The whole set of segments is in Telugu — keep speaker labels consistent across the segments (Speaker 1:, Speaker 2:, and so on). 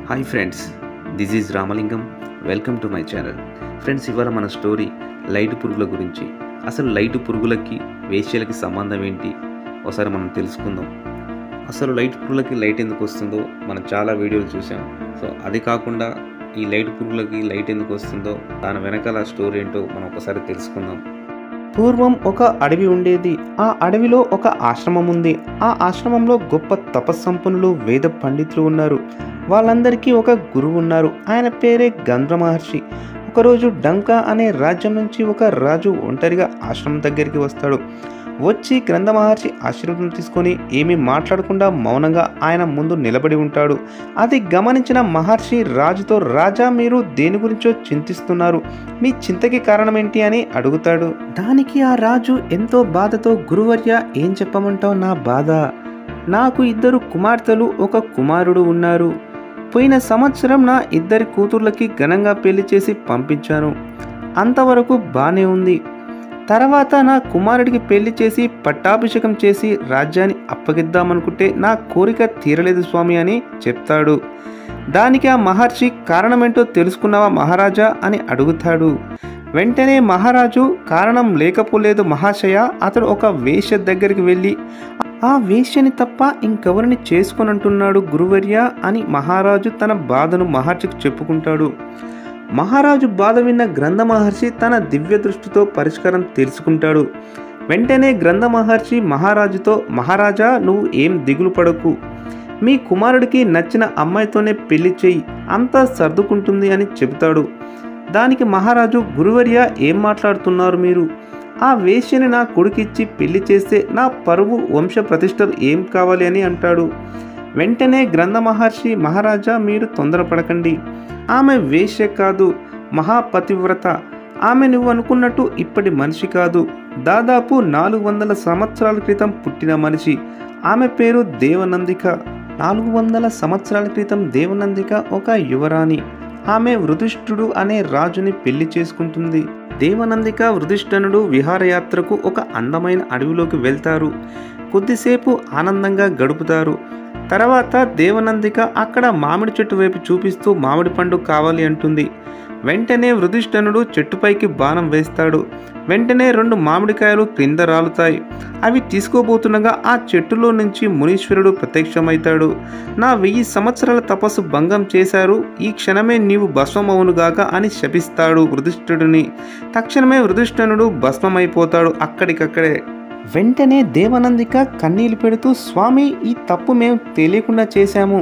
Speaker 1: Hi friends, this is Ramalingam. Welcome to my channel. Friends, ఇవాళ మన స్టోరీ లైట్ పురుగుల గురించి. అసలు లైట్ పురుగులకి వేశ్యలకి సంబంధం ఏంటి ఒకసారి మనం తెలుసుకుందాం. అసలు లైట్ పురుగులకి లైట్ ఎందుకు వస్తుందో మనం చాలా వీడియోలు చూసాం. సో అది కాకుండా ఈ లైట్ పురుగులకి లైట్ ఎందుకు వస్తుందో దాని వెనకాల స్టోరీ ఏంటో మనం ఒకసారి తెలుసుకుందాం.
Speaker 2: పూర్వం ఒక అడవి ఉండేది. ఆ అడవిలో ఒక ఆశ్రమం ఉంది. ఆ ఆశ్రమంలో గొప్ప తపస్సంపన్నులు, వేద పండితులు ఉన్నారు. వాళ్ళందరికీ ఒక గురువు ఉన్నారు. ఆయన పేరే గంధ్ర మహర్షి. ఒకరోజు డంకా అనే రాజ్యం నుంచి ఒక రాజు ఒంటరిగా ఆశ్రమం దగ్గరికి వస్తాడు. వచ్చి గ్రంథ మహర్షి ఆశీర్వాదం తీసుకొని ఏమీ మాట్లాడకుండా మౌనంగా ఆయన ముందు నిలబడి ఉంటాడు. అది గమనించిన మహర్షి రాజుతో, రాజా, మీరు దేని గురించో చింతిస్తున్నారు, మీ చింతకి కారణం ఏంటి అని అడుగుతాడు. దానికి ఆ రాజు ఎంతో బాధతో, గురువర్య, ఏం చెప్పమంటావు నా బాధ? నాకు 2 కుమార్తెలు, 1 కుమారుడు ఉన్నారు. పోయిన సంవత్సరం నా 2 కూతుర్లకి ఘనంగా పెళ్లి చేసి పంపించాను. అంతవరకు బానే ఉంది. తర్వాత నా కుమారుడికి పెళ్లి చేసి పట్టాభిషేకం చేసి రాజ్యాన్ని అప్పగిద్దామనుకుంటే నా కోరిక తీరలేదు స్వామి అని చెప్తాడు. దానికి ఆ మహర్షి, కారణమేంటో తెలుసుకున్నావా మహారాజా అని అడుగుతాడు. వెంటనే మహారాజు, కారణం లేకపోలేదు మహాశయ, అతడు ఒక వేశ్య దగ్గరికి వెళ్ళి ఆ వేశ్యని తప్ప ఇంకెవరిని చేసుకొనంటున్నాడు గురువర్య అని మహారాజు తన బాధను మహర్షికి చెప్పుకుంటాడు. మహారాజు బాధ విన్న గ్రంథ మహర్షి తన దివ్య దృష్టితో పరిష్కారం తెలుసుకుంటాడు. వెంటనే గ్రంథ మహర్షి మహారాజుతో, మహారాజా, నువ్వు ఏం దిగులు పడకు, మీ కుమారుడికి నచ్చిన అమ్మాయితోనే పెళ్లి చేయి, అంతా సర్దుకుంటుంది అని చెబుతాడు. దానికి మహారాజు, గురువర్య, ఏం మాట్లాడుతున్నారు మీరు? ఆ వేశ్యని నా కొడుకిచ్చి పెళ్లి చేస్తే నా పరువు, వంశ ప్రతిష్టలు ఏం కావాలి అని అంటాడు. వెంటనే గ్రంథ మహర్షి, మహారాజా, మీరు తొందరపడకండి, ఆమె వేశ్య కాదు, మహాపతివ్రత. ఆమె నువ్వు అనుకున్నట్టు ఇప్పటి మనిషి కాదు, దాదాపు 400 సంవత్సరాల క్రితం పుట్టిన మనిషి. ఆమె పేరు దేవనందిక. 400 సంవత్సరాల క్రితం దేవనందిక ఒక యువరాణి. ఆమె వృధిష్ఠుడు అనే రాజుని పెళ్లి చేసుకుంటుంది. దేవనందిక, వృధిష్ఠనుడు విహారయాత్రకు ఒక అందమైన అడవిలోకి వెళ్తారు. కొద్దిసేపు ఆనందంగా గడుపుతారు. తర్వాత దేవనందిక అక్కడ మామిడి చెట్టు వైపు చూపిస్తూ మామిడి పండు కావాలి అంటుంది. వెంటనే వృధిష్ఠనుడు చెట్టుపైకి బాణం వేస్తాడు. వెంటనే 2 మామిడికాయలు క్రింద రాలుతాయి. అవి తీసుకోబోతుండగా ఆ చెట్టులో నుంచి మునీశ్వరుడు ప్రత్యక్షమవుతాడు. నా 1000 సంవత్సరాల తపస్సు భంగం చేశారు, ఈ క్షణమే నీవు భస్మమవునుగాక అని శపిస్తాడు వృధిష్ఠుడిని. తక్షణమే వృధిష్ఠనుడు భస్మమైపోతాడు అక్కడికక్కడే. వెంటనే దేవనందిక కన్నీళ్లు పెడుతూ, స్వామి, ఈ తప్పు మేము తెలియకుండా చేశాము,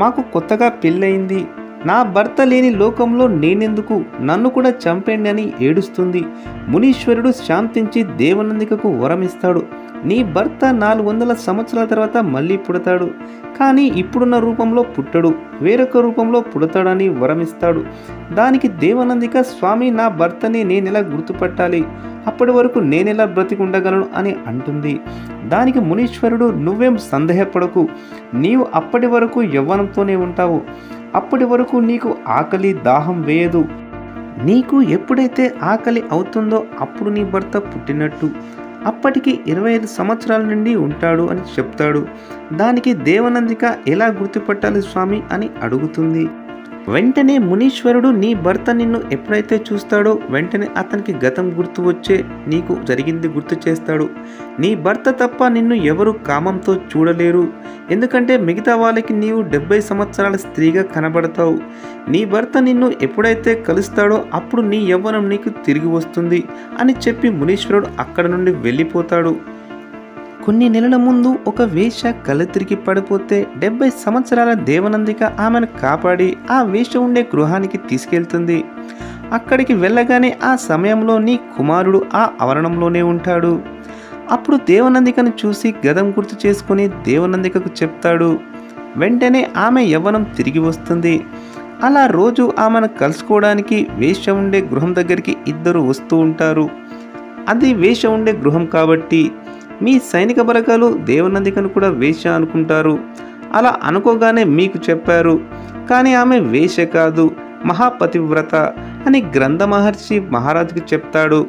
Speaker 2: మాకు కొత్తగా పెళ్ళయింది, నా భర్త లేని లోకంలో నేనెందుకు, నన్ను కూడా చంపండి అని ఏడుస్తుంది. మునీశ్వరుడు శాంతించి దేవనందికకు వరమిస్తాడు. నీ భర్త 400 సంవత్సరాల తర్వాత మళ్ళీ పుడతాడు, కానీ ఇప్పుడున్న రూపంలో పుట్టడు, వేరొక రూపంలో పుడతాడని వరమిస్తాడు. దానికి దేవనందిక, స్వామి, నా భర్తని నేనెలా గుర్తుపట్టాలి, అప్పటి వరకు నేనెలా బ్రతికుండగలను అని అంటుంది. దానికి మునీశ్వరుడు, నువ్వేం సందేహపడకు, నీవు అప్పటి వరకు యవ్వనంతోనే ఉంటావు, అప్పటి వరకు నీకు ఆకలి దాహం వేయదు, నీకు ఎప్పుడైతే ఆకలి అవుతుందో అప్పుడు నీ భర్త పుట్టినట్టు, అప్పటికి 25 సంవత్సరాల నుండి ఉంటాడు అని చెప్తాడు. దానికి దేవనందిక, ఎలా గుర్తుపట్టాలి స్వామి అని అడుగుతుంది. వెంటనే మునీశ్వరుడు, నీ భర్త నిన్ను ఎప్పుడైతే చూస్తాడో వెంటనే అతనికి గతం గుర్తు వచ్చే నీకు జరిగింది గుర్తు చేస్తాడు. నీ భర్త తప్ప నిన్ను ఎవరు కామంతో చూడలేరు, ఎందుకంటే మిగతా వాళ్ళకి నీవు 70 సంవత్సరాల స్త్రీగా కనబడతావు. నీ భర్త నిన్ను ఎప్పుడైతే కలుస్తాడో అప్పుడు నీ యవ్వనం నీకు తిరిగి వస్తుంది అని చెప్పి మునీశ్వరుడు అక్కడ నుండి వెళ్ళిపోతాడు. కొన్ని నెలల ముందు ఒక వేశ్య కళ్ళు తిరిగి పడిపోతే 70 సంవత్సరాల దేవనందిక ఆమెను కాపాడి ఆ వేశ్య ఉండే గృహానికి తీసుకెళ్తుంది. అక్కడికి వెళ్ళగానే ఆ సమయంలో నీ కుమారుడు ఆ ఆవరణంలోనే ఉంటాడు. అప్పుడు దేవనందికను చూసి గతం గుర్తు చేసుకుని దేవనందికకు చెప్తాడు. వెంటనే ఆమె యవ్వనం తిరిగి వస్తుంది. అలా రోజు ఆమెను కలుసుకోవడానికి వేశ్య ఉండే గృహం దగ్గరికి 2 వస్తూ ఉంటారు. అది వేశ్య ఉండే గృహం కాబట్టి మీ సైనిక బలగాలు దేవనందికను కూడా వేశ్య అనుకుంటారు. అలా అనుకోగానే మీకు చెప్పారు, కానీ ఆమె వేశ్య కాదు, మహాపతివ్రత అని గ్రంథ మహర్షి మహారాజుకి చెప్తాడు.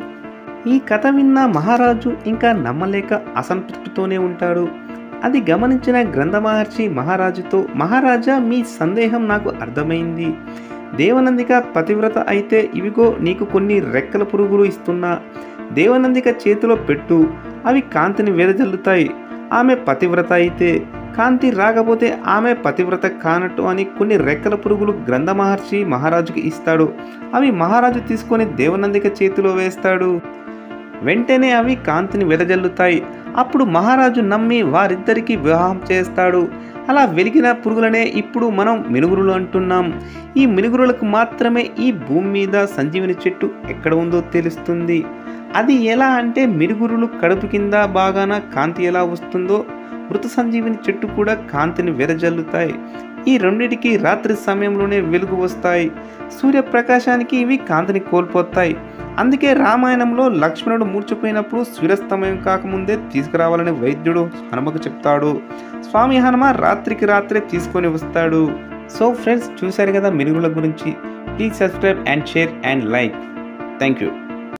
Speaker 2: ఈ కథ విన్న మహారాజు ఇంకా నమ్మలేక అసంతృప్తితోనే ఉంటాడు. అది గమనించిన గ్రంథ మహర్షి మహారాజుతో, మహారాజా, మీ సందేహం నాకు అర్థమైంది. దేవనందిక పతివ్రత అయితే ఇవిగో నీకు కొన్ని రెక్కల పురుగులు ఇస్తున్నా. దేవనందిక చేతిలో పెట్టు, అవి కాంతిని వెదజల్లుతాయి. ఆమె పతివ్రత అయితే కాంతి రాకపోతే ఆమె పతివ్రత కానట్టు అని కొన్ని రెక్కల పురుగులు గ్రంథ మహర్షి మహారాజుకి ఇస్తాడు. అవి మహారాజు తీసుకొని దేవనందిక చేతిలో వేస్తాడు. వెంటనే అవి కాంతిని వెదజల్లుతాయి. అప్పుడు మహారాజు నమ్మి వారిద్దరికీ వివాహం చేస్తాడు. అలా వెలిగిన పురుగులనే ఇప్పుడు మనం మినుగురులు అంటున్నాం. ఈ మినుగురులకు మాత్రమే ఈ భూమి మీద సంజీవిని చెట్టు ఎక్కడ ఉందో తెలుస్తుంది. అది ఎలా అంటే మినుగురులు కడుపు కింద బాగాన కాంతి ఎలా వస్తుందో మృత సంజీవిని చెట్టు కూడా కాంతిని వెదజల్లుతాయి. ఈ రెండిటికి రాత్రి సమయంలోనే వెలుగు వస్తాయి. సూర్యప్రకాశానికి ఇవి కాంతిని కోల్పోతాయి. అందుకే రామాయణంలో లక్ష్మణుడు మూర్చిపోయినప్పుడు సూర్యాస్తమయం కాకముందే తీసుకురావాలని వైద్యుడు హనుమకు చెప్తాడు. స్వామి హనుమ రాత్రికి రాత్రే తీసుకొని వస్తాడు. సో ఫ్రెండ్స్, చూశారు కదా మినుగుల గురించి. Please subscribe and share and like. Thank you.